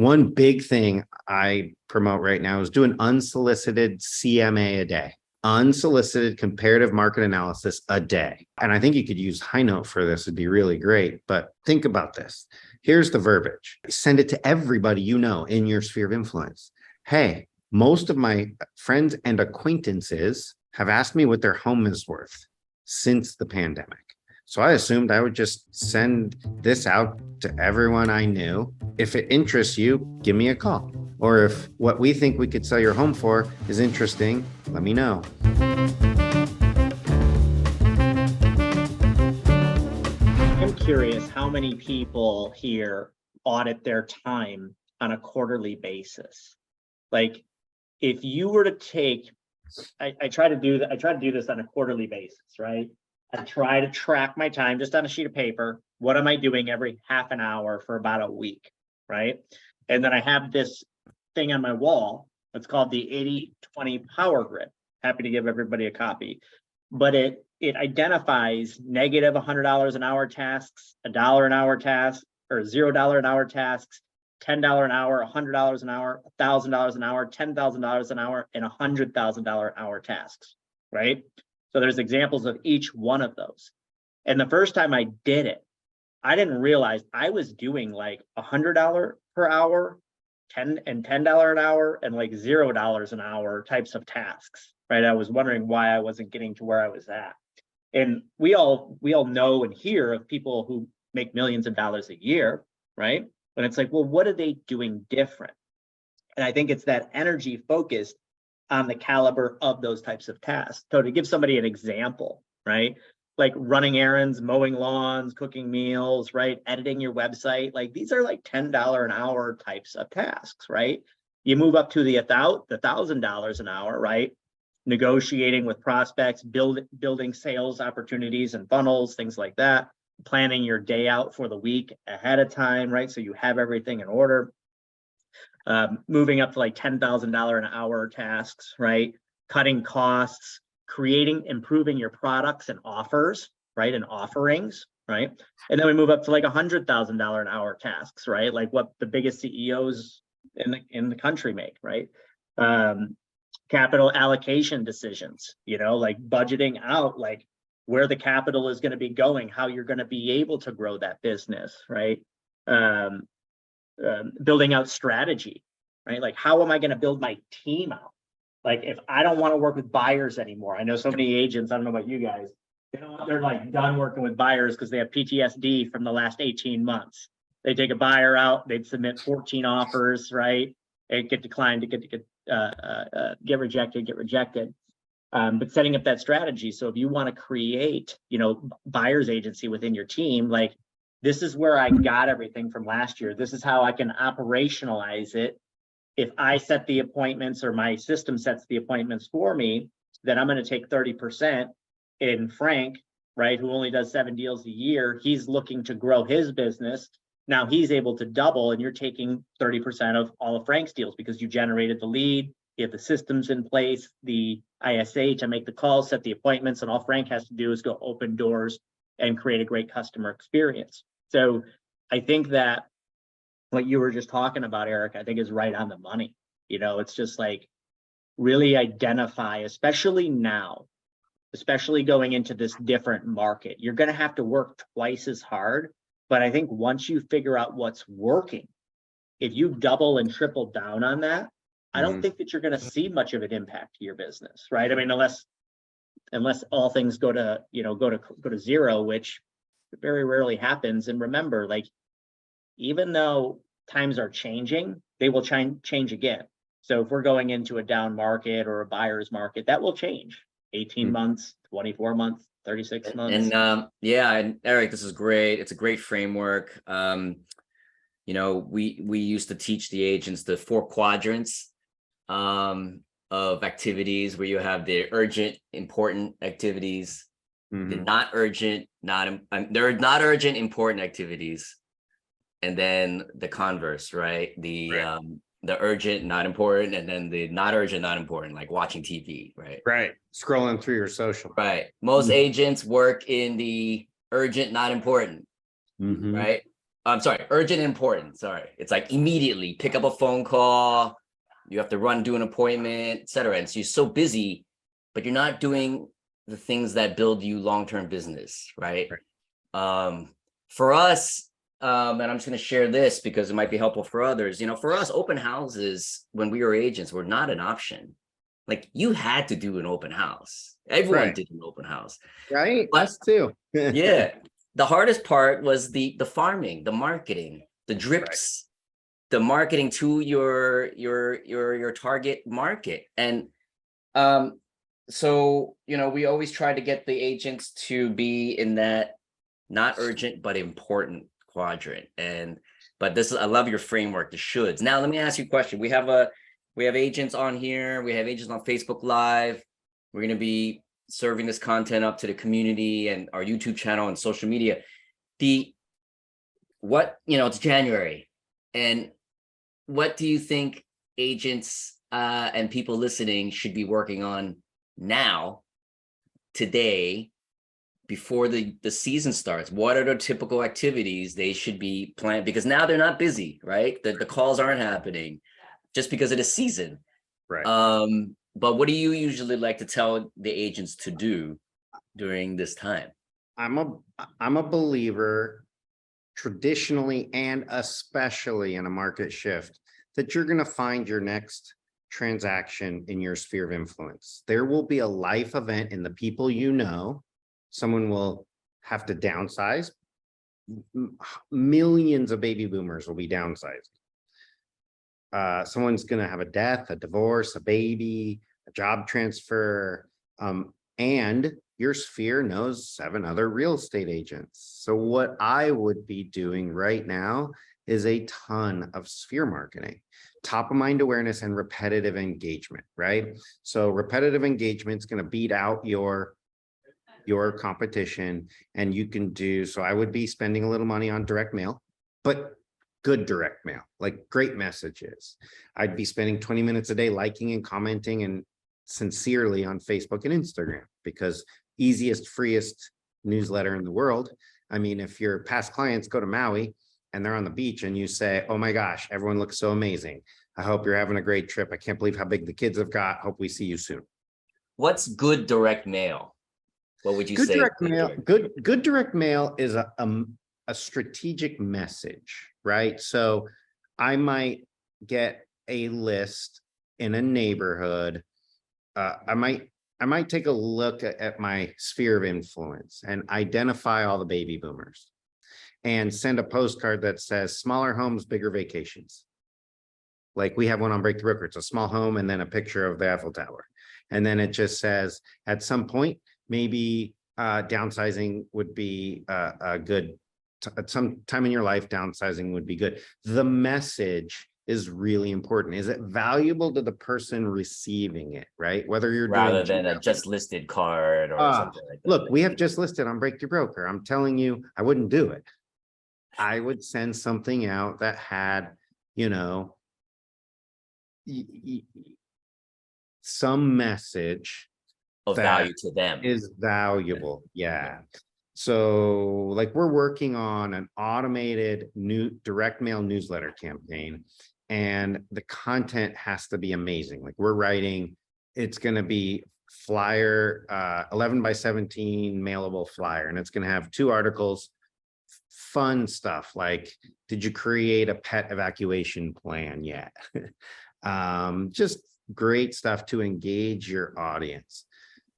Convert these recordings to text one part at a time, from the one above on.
one big thing I promote right now is do an unsolicited CMA a day. Unsolicited comparative market analysis a day. And I think you could use HighNote for this. It'd be really great. But think about this. Here's the verbiage. Send it to everybody you know in your sphere of influence. Hey, most of my friends and acquaintances have asked me what their home is worth since the pandemic. So I assumed I would just send this out to everyone I knew. If it interests you, give me a call. Or if what we think we could sell your home for is interesting, let me know. I'm curious how many people here audit their time on a quarterly basis. Like, if you were to take, I try to do this on a quarterly basis, right? I try to track my time just on a sheet of paper. What am I doing every half an hour for about a week, right? And then I have this thing on my wall. It's called the 80-20 power grid. Happy to give everybody a copy. But it identifies negative $100 an hour tasks, $1 an hour tasks, or $0 an hour tasks, $10 an hour, $100 an hour, $1,000 an hour, $10,000 an hour, and $100,000 an hour tasks, right? So there's examples of each one of those. And the first time I did it, I didn't realize I was doing like $100 per hour, $10 an hour, and like $0 an hour types of tasks, right? I was wondering why I wasn't getting to where I was at. And we all know and hear of people who make millions of dollars a year, right? And it's like, well, what are they doing different? And I think it's that energy focused on the caliber of those types of tasks. So to give somebody an example, right? Like running errands, mowing lawns, cooking meals, right? Editing your website, like these are like $10 an hour types of tasks, right? You move up to the $1,000 an hour, right? Negotiating with prospects, building sales opportunities and funnels, things like that. Planning your day out for the week ahead of time, right? So you have everything in order. Moving up to like $10,000 an hour tasks, right? Cutting costs, improving your products and offers, right? And offerings, right? And then we move up to like $100,000 an hour tasks, right? Like what the biggest CEOs in the country make, right? Capital allocation decisions, like budgeting out, like where the capital is going to be going, how you're going to be able to grow that business, right? Building out strategy, right? Like, how am I going to build my team out? Like, if I don't want to work with buyers anymore, I know so many agents, I don't know about you guys, they're like done working with buyers because they have PTSD from the last 18 months. They take a buyer out, they'd submit 14 offers, right? They get declined, get rejected. But setting up that strategy. So if you want to create, buyer's agency within your team, like, this is where I got everything from last year. This is how I can operationalize it. If I set the appointments or my system sets the appointments for me, then I'm going to take 30%. And Frank, right, who only does 7 deals a year, he's looking to grow his business. Now he's able to double, and you're taking 30% of all of Frank's deals because you generated the lead, you have the systems in place, the ISA to make the calls, set the appointments, and all Frank has to do is go open doors and create a great customer experience. So I think that what you were just talking about, Eric, I think is right on the money. It's just like really identify, especially now, especially going into this different market, you're going to have to work twice as hard. But I think once you figure out what's working, if you double and triple down on that, I don't think that you're going to see much of an impact to your business, right? I mean, unless all things go to zero, which very rarely happens. And remember, like, even though times are changing, they will change again. So if we're going into a down market or a buyer's market, that will change. 18 months, 24 months, 36 months. And Eric, this is great. It's a great framework. We used to teach the agents the 4 quadrants of activities, where you have the urgent, important activities, the not urgent, they're not urgent, important activities, and then the converse, right? The urgent, not important, and then the not urgent, not important, like watching TV, right? Right. Scrolling through your social. Right. Most agents work in the urgent, not important, right? I'm sorry, urgent and important. Sorry. It's like immediately pick up a phone call. You have to run, do an appointment, etc. And so you're so busy, but you're not doing the things that build you long-term business, right? For us, and I'm just going to share this because it might be helpful for others. For us, open houses when we were agents were not an option. Like you had to do an open house. Everyone Right. did an open house. Right. But Us too. yeah, the hardest part was the farming, the marketing, the drips, the marketing to your target market. And so we always try to get the agents to be in that not urgent but important quadrant. But I love your framework, the shoulds. Now let me ask you a question. We have agents on here, we have agents on Facebook Live. We're going to be serving this content up to the community and our YouTube channel and social media. It's January, and what do you think agents and people listening should be working on now, today, before the season starts? What are the typical activities they should be planning? Because now they're not busy, right? The calls aren't happening just because of the season. Right. But what do you usually like to tell the agents to do during this time? I'm a believer, traditionally and especially in a market shift, that you're going to find your next transaction in your sphere of influence. There will be a life event in the people you know. Someone will have to downsize. Millions of baby boomers will be downsized. Someone's going to have a death, a divorce, a baby, a job transfer, and your sphere knows 7 other real estate agents. So what I would be doing right now is a ton of sphere marketing, top of mind awareness, and repetitive engagement, right? So repetitive engagement is going to beat out your competition, and you can do, so I would be spending a little money on direct mail, but good direct mail, like great messages. I'd be spending 20 minutes a day liking and commenting and sincerely on Facebook and Instagram, because easiest, freest newsletter in the world. I mean, if your past clients go to Maui and they're on the beach and you say, oh my gosh, everyone looks so amazing. I hope you're having a great trip. I can't believe how big the kids have got. Hope we see you soon. What's good direct mail? What would you say? Direct mail, good direct mail is a strategic message, right? So I might get a list in a neighborhood. I might take a look at my sphere of influence and identify all the baby boomers and send a postcard that says smaller homes, bigger vacations. Like we have one on Break the Broker. It's a small home and then a picture of the Eiffel Tower. And then it just says, at some point, maybe downsizing would be a good, at some time in your life, downsizing would be good. The message is really important. Is it valuable to the person receiving it, right? Whether you're rather doing than a just listed card or something like that. Look, we have just listed on Break Your Broker. I'm telling you, I wouldn't do it. I would send something out that had, some message of value to them. Is valuable. Yeah. So like we're working on an automated new direct mail newsletter campaign, and the content has to be amazing. Like we're writing, it's going to be flyer, 11 by 17 mailable flyer, and it's going to have 2 articles, fun stuff like, did you create a pet evacuation plan yet? Just great stuff to engage your audience.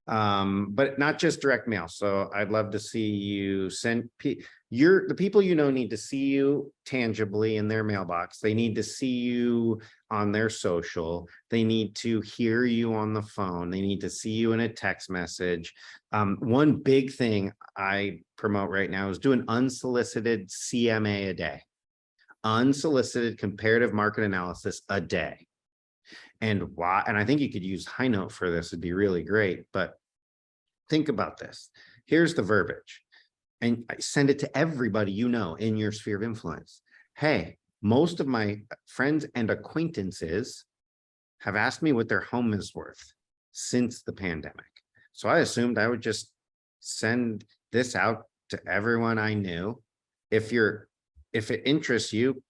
But not just direct mail. So I'd love to see you send the people need to see you tangibly in their mailbox. They need to see you on their social. They need to hear you on the phone. They need to see you in a text message. One big thing I promote right now is do an unsolicited CMA a day, unsolicited comparative market analysis a day. And why? And I think you could use HighNote for this. It'd be really great. But think about this. Here's the verbiage. And I send it to everybody in your sphere of influence. Hey, most of my friends and acquaintances have asked me what their home is worth since the pandemic. So I assumed I would just send this out to everyone I knew. If you're if it interests you,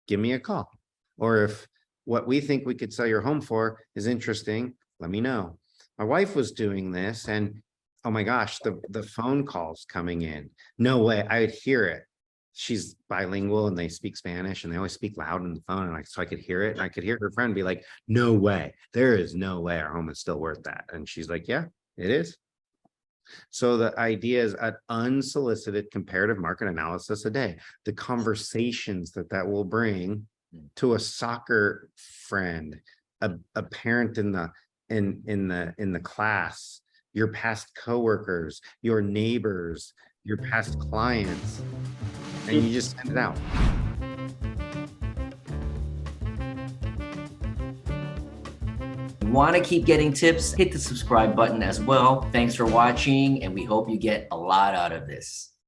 give me a call. Or if what we think we could sell your home for is interesting, let me know. My wife was doing this and oh my gosh, the phone calls coming in. No way, I would hear it. She's bilingual and they speak Spanish and they always speak loud on the phone. And so I could hear it and I could hear her friend be like, no way, there is no way our home is still worth that. And she's like, yeah, it is. So the idea is an unsolicited comparative market analysis a day. The conversations that will bring to a soccer friend, a parent in the class, your past coworkers, your neighbors, your past clients, and you just send it out. Want to keep getting tips? Hit the subscribe button as well. Thanks for watching, and we hope you get a lot out of this.